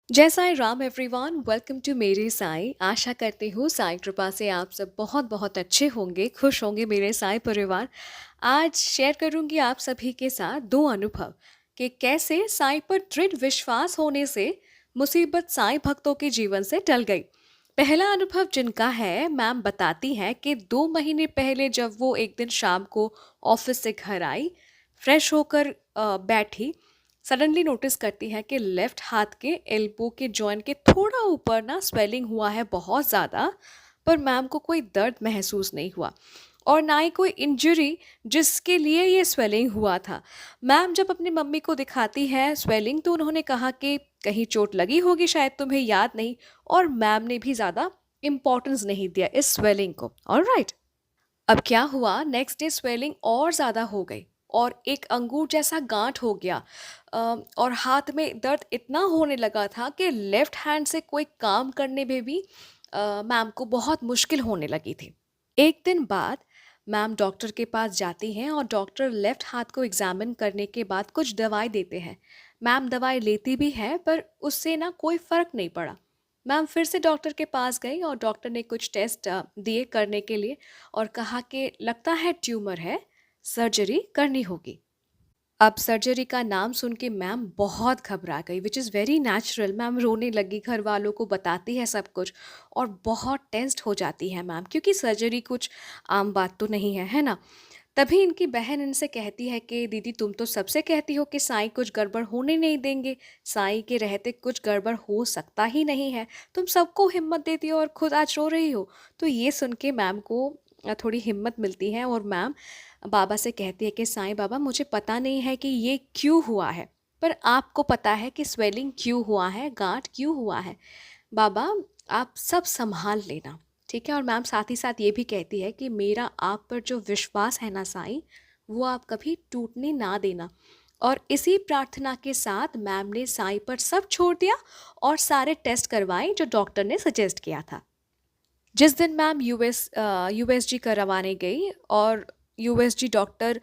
जय Sai Ram everyone, welcome to मेरे साईं। आशा करती हूँ साईं कृपा से आप सब बहुत बहुत अच्छे होंगे, खुश होंगे मेरे साईं परिवार। आज शेयर करूँगी आप सभी के साथ दो अनुभव कि कैसे साईं पर दृढ़ विश्वास होने से मुसीबत साईं भक्तों के जीवन से टल गई। पहला अनुभव जिनका है, मैम बताती हैं कि 2 महीने पहले जब वो एक दिन शाम को ऑफिस से घर आई, फ्रेश होकर बैठी, सडनली नोटिस करती है कि लेफ्ट हाथ के एल्बो के जॉइंट के थोड़ा ऊपर ना स्वेलिंग हुआ है बहुत ज़्यादा। पर मैम को कोई दर्द महसूस नहीं हुआ और ना ही कोई इंजरी जिसके लिए ये स्वेलिंग हुआ था। मैम जब अपनी मम्मी को दिखाती है स्वेलिंग तो उन्होंने कहा कि कहीं चोट लगी होगी, शायद तुम्हें याद नहीं। और मैम ने भी ज़्यादा इम्पोर्टेंस नहीं दिया इस स्वेलिंग को। ऑलराइट, अब क्या हुआ, नेक्स्ट डे स्वेलिंग और ज़्यादा हो गई और एक अंगूर जैसा गांठ हो गया। और हाथ में दर्द इतना होने लगा था कि लेफ्ट हैंड से कोई काम करने में भी मैम को बहुत मुश्किल होने लगी थी। एक दिन बाद मैम डॉक्टर के पास जाती हैं और डॉक्टर लेफ्ट हाथ को एग्जामिन करने के बाद कुछ दवाई देते हैं। मैम दवाई लेती भी है पर उससे ना कोई फ़र्क नहीं पड़ा। मैम फिर से डॉक्टर के पास गई और डॉक्टर ने कुछ टेस्ट दिए करने के लिए और कहा कि लगता है ट्यूमर है, सर्जरी करनी होगी। अब सर्जरी का नाम सुन के मैम बहुत घबरा गई, which is very natural. Ma'am रोने लगी, घर वालों को बताती है सब कुछ और बहुत टेंस्ड हो जाती है मैम, क्योंकि सर्जरी कुछ आम बात तो नहीं है ना। तभी इनकी बहन इनसे कहती है कि दीदी तुम तो सबसे कहती हो कि साईं कुछ गड़बड़ होने नहीं देंगे, साईं के रहते कुछ गड़बड़ हो सकता ही नहीं है, तुम सबको हिम्मत देती हो और खुद आज रो रही हो। तो ये सुन के मैम को थोड़ी हिम्मत मिलती है और मैम बाबा से कहती है कि साईं बाबा मुझे पता नहीं है कि ये क्यों हुआ है, पर आपको पता है कि स्वेलिंग क्यों हुआ है, गांठ क्यों हुआ है। बाबा आप सब संभाल लेना, ठीक है। और मैम साथ ही साथ ये भी कहती है कि मेरा आप पर जो विश्वास है ना साईं, वो आप कभी टूटने ना देना। और इसी प्रार्थना के साथ मैम ने साईं पर सब छोड़ दिया और सारे टेस्ट करवाए जो डॉक्टर ने सजेस्ट किया था। जिस दिन मैम यूएसजी करवाने गई और यूएसजी डॉक्टर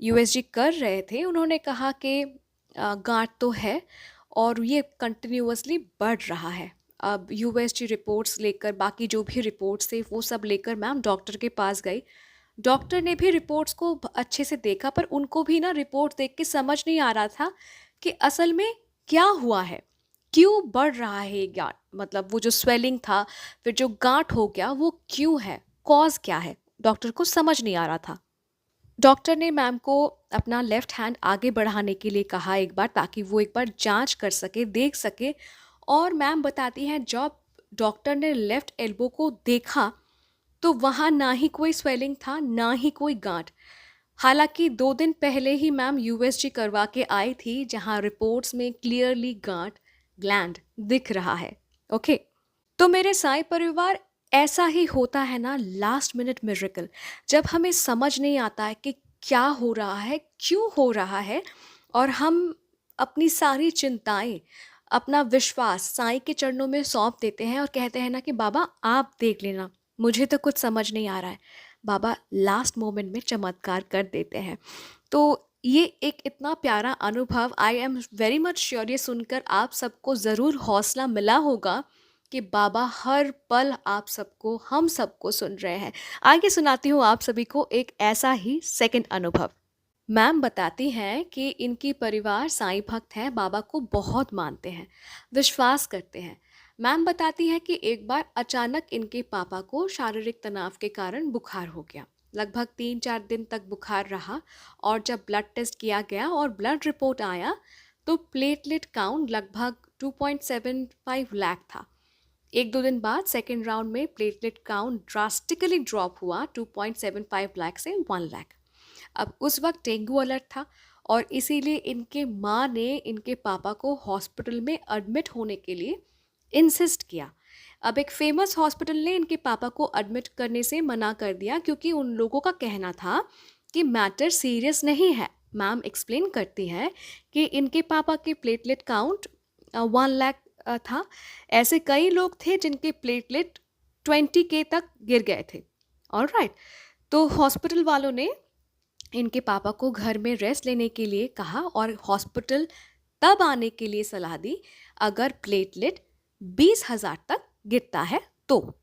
यूएसजी कर रहे थे, उन्होंने कहा कि गांठ तो है और ये कंटिन्यूअसली बढ़ रहा है। अब यूएसजी रिपोर्ट्स लेकर, बाकी जो भी रिपोर्ट्स थे वो सब लेकर मैम डॉक्टर के पास गई। डॉक्टर ने भी रिपोर्ट्स को अच्छे से देखा पर उनको भी ना रिपोर्ट देख के समझ नहीं आ रहा था कि असल में क्या हुआ है, क्यों बढ़ रहा है ये गांठ। मतलब वो जो स्वेलिंग था, फिर जो गांठ हो गया, वो क्यों है, कॉज क्या है, डॉक्टर को समझ नहीं आ रहा था। डॉक्टर ने मैम को अपना लेफ्ट हैंड आगे बढ़ाने के लिए कहा एक बार, ताकि वो एक बार जांच कर सके, देख सके। और मैम बताती हैं जब डॉक्टर ने लेफ्ट एल्बो को देखा तो वहाँ ना ही कोई स्वेलिंग था, ना ही कोई गांठ। हालांकि 2 दिन पहले ही मैम यूएसजी करवा के आई थी, जहाँ रिपोर्ट्स में क्लियरली गांठ, ग्लैंड दिख रहा है। ओके, तो मेरे साईं परिवार, ऐसा ही होता है ना लास्ट मिनट मिरेकल, जब हमें समझ नहीं आता है कि क्या हो रहा है, क्यों हो रहा है, और हम अपनी सारी चिंताएं, अपना विश्वास साईं के चरणों में सौंप देते हैं और कहते हैं ना कि बाबा आप देख लेना, मुझे तो कुछ समझ नहीं आ रहा है। बाबा लास्ट मोमेंट में चमत्कार कर देते हैं। तो ये एक इतना प्यारा अनुभव, I am very much sure ये सुनकर आप सबको ज़रूर हौसला मिला होगा कि बाबा हर पल आप सबको, हम सबको सुन रहे हैं। आगे सुनाती हूँ आप सभी को एक ऐसा ही सेकंड अनुभव। मैम बताती हैं कि इनकी परिवार साईं भक्त हैं, बाबा को बहुत मानते हैं, विश्वास करते हैं। मैम बताती हैं कि एक बार अचानक इनके पापा को शारीरिक तनाव के कारण बुखार हो गया। लगभग 3-4 दिन तक बुखार रहा और जब ब्लड टेस्ट किया गया और ब्लड रिपोर्ट आया तो प्लेटलेट काउंट लगभग 2.75 लाख था। 1-2 दिन बाद सेकेंड राउंड में प्लेटलेट काउंट ड्रास्टिकली ड्रॉप हुआ 2.75 लाख से 1 लाख। अब उस वक्त डेंगू अलर्ट था और इसीलिए इनके माँ ने इनके पापा को हॉस्पिटल में एडमिट होने के लिए इंसिस्ट किया। अब एक फेमस हॉस्पिटल ने इनके पापा को एडमिट करने से मना कर दिया, क्योंकि उन लोगों का कहना था कि मैटर सीरियस नहीं है। मैम एक्सप्लेन करती है कि इनके पापा के प्लेटलेट काउंट 1 लाख था। ऐसे कई लोग थे जिनके प्लेटलेट 20K तक गिर गए थे। ऑलराइट, तो हॉस्पिटल वालों ने इनके पापा को घर में रेस्ट लेने के लिए कहा और हॉस्पिटल तब आने के लिए सलाह दी अगर प्लेटलेट 20,000 तक गिरता है तो।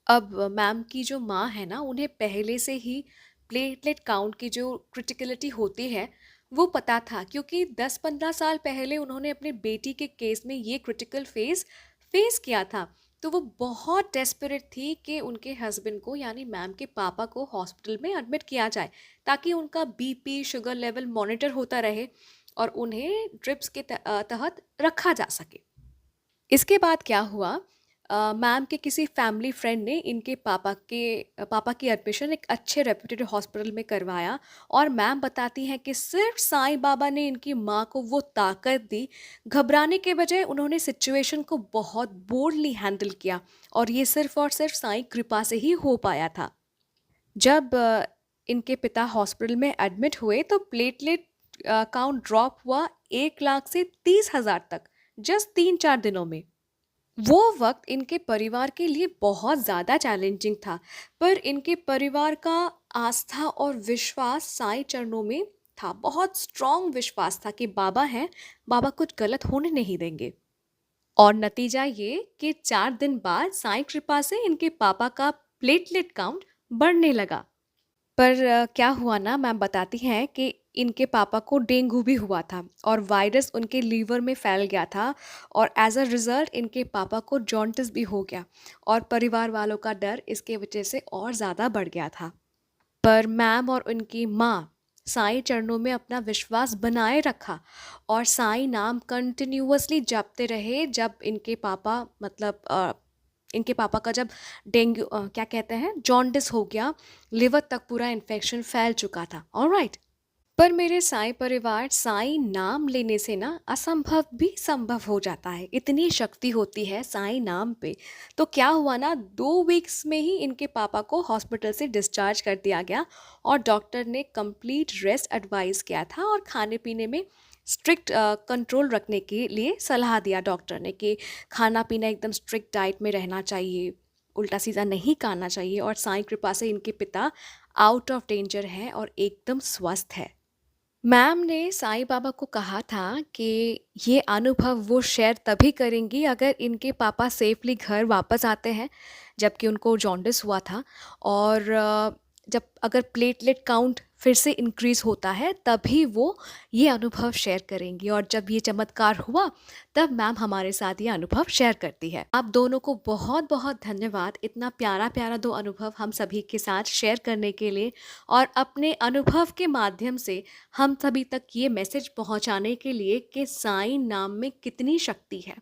अब मैम की जो माँ है ना, उन्हें पहले से ही प्लेटलेट काउंट की जो क्रिटिकलिटी होती है वो पता था, क्योंकि 10-15 साल पहले उन्होंने अपने बेटी के केस में ये क्रिटिकल फेस फेस किया था। तो वो बहुत डेस्परेट थी कि उनके हस्बैंड को यानी मैम के पापा को हॉस्पिटल में एडमिट किया जाए, ताकि उनका बीपी शुगर लेवल मॉनिटर होता रहे और उन्हें ड्रिप्स के तहत रखा जा सके। इसके बाद क्या हुआ, मैम के किसी फैमिली फ्रेंड ने इनके पापा की एडमिशन एक अच्छे रेप्यूटेड हॉस्पिटल में करवाया, और मैम बताती हैं कि सिर्फ साईं बाबा ने इनकी माँ को वो ताकत दी। घबराने के बजाय उन्होंने सिचुएशन को बहुत बोल्डली हैंडल किया, और ये सिर्फ और सिर्फ साईं कृपा से ही हो पाया था। जब इनके पिता हॉस्पिटल में एडमिट हुए तो प्लेटलेट काउंट ड्रॉप हुआ 1 लाख से 30,000 तक, जस्ट 3-4 दिनों में। वो वक्त इनके परिवार के लिए बहुत ज़्यादा चैलेंजिंग था, पर इनके परिवार का आस्था और विश्वास साईं चरणों में था। बहुत स्ट्रॉन्ग विश्वास था कि बाबा हैं, बाबा कुछ गलत होने नहीं देंगे। और नतीजा ये कि 4 दिन बाद साईं कृपा से इनके पापा का प्लेटलेट काउंट बढ़ने लगा। पर क्या हुआ ना, मैम बताती हैं कि इनके पापा को डेंगू भी हुआ था और वायरस उनके लीवर में फैल गया था, और एज अ रिज़ल्ट इनके पापा को जॉन्डिस भी हो गया, और परिवार वालों का डर इसके वजह से और ज़्यादा बढ़ गया था। पर मैम और उनकी माँ साईं चरणों में अपना विश्वास बनाए रखा और साईं नाम कंटिन्यूअसली जपते रहे। जब इनके पापा का जब डेंगू क्या कहते हैं, जॉन्डिस हो गया, लिवर तक पूरा इन्फेक्शन फैल चुका था। ऑलराइट। पर मेरे साईं परिवार, साईं नाम लेने से ना असंभव भी संभव हो जाता है, इतनी शक्ति होती है साईं नाम पे। तो क्या हुआ ना, 2 वीक्स में ही इनके पापा को हॉस्पिटल से डिस्चार्ज कर दिया गया, और डॉक्टर ने कंप्लीट रेस्ट एडवाइस किया था, और खाने पीने में स्ट्रिक्ट कंट्रोल रखने के लिए सलाह दिया डॉक्टर ने कि खाना पीना एकदम स्ट्रिक्ट डाइट में रहना चाहिए, उल्टा सीधा नहीं खाना चाहिए। और साईं कृपा से इनके पिता आउट ऑफ डेंजर हैं और एकदम स्वस्थ है। मैम ने साईं बाबा को कहा था कि ये अनुभव वो शेयर तभी करेंगी अगर इनके पापा सेफली घर वापस आते हैं, जबकि उनको जॉन्डिस हुआ था, और जब अगर प्लेटलेट काउंट फिर से इंक्रीज़ होता है तभी वो ये अनुभव शेयर करेंगी। और जब ये चमत्कार हुआ तब मैम हमारे साथ ये अनुभव शेयर करती है। आप दोनों को बहुत बहुत धन्यवाद, इतना प्यारा प्यारा 2 अनुभव हम सभी के साथ शेयर करने के लिए, और अपने अनुभव के माध्यम से हम सभी तक ये मैसेज पहुंचाने के लिए कि साईं नाम में कितनी शक्ति है।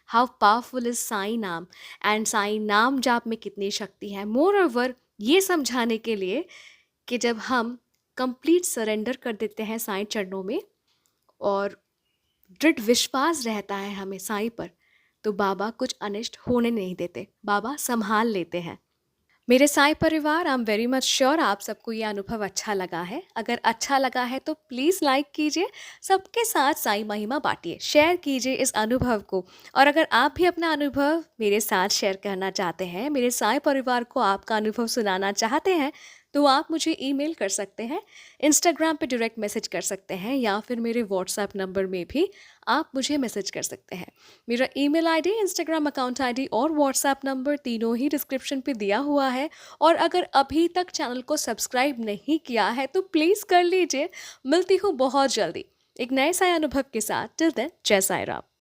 हाउ पावरफुल इज साईं नाम, एंड साईं नाम जाप में कितनी शक्ति है। मोर ओवर ये समझाने के लिए कि जब हम कंप्लीट सरेंडर कर देते हैं साईं चरणों में, और दृढ़ विश्वास रहता है हमें साईं पर, तो बाबा कुछ अनिष्ट होने नहीं देते, बाबा संभाल लेते हैं। मेरे साईं परिवार, I am very much sure आप सबको ये अनुभव अच्छा लगा है। अगर अच्छा लगा है तो प्लीज़ लाइक कीजिए, सबके साथ साईं महिमा बांटिए, शेयर कीजिए इस अनुभव को। और अगर आप भी अपना अनुभव मेरे साथ शेयर करना चाहते हैं, मेरे साईं परिवार को आपका अनुभव सुनाना चाहते हैं, तो आप मुझे ईमेल कर सकते हैं, इंस्टाग्राम पे डायरेक्ट मैसेज कर सकते हैं, या फिर मेरे व्हाट्सएप नंबर में भी आप मुझे मैसेज कर सकते हैं। मेरा email ID, Instagram account ID और व्हाट्सएप नंबर तीनों ही डिस्क्रिप्शन पे दिया हुआ है। और अगर अभी तक चैनल को सब्सक्राइब नहीं किया है तो प्लीज़ कर लीजिए। मिलती हूँ बहुत जल्दी एक नए साया अनुभव के साथ। टिल देन, जय साईं राम।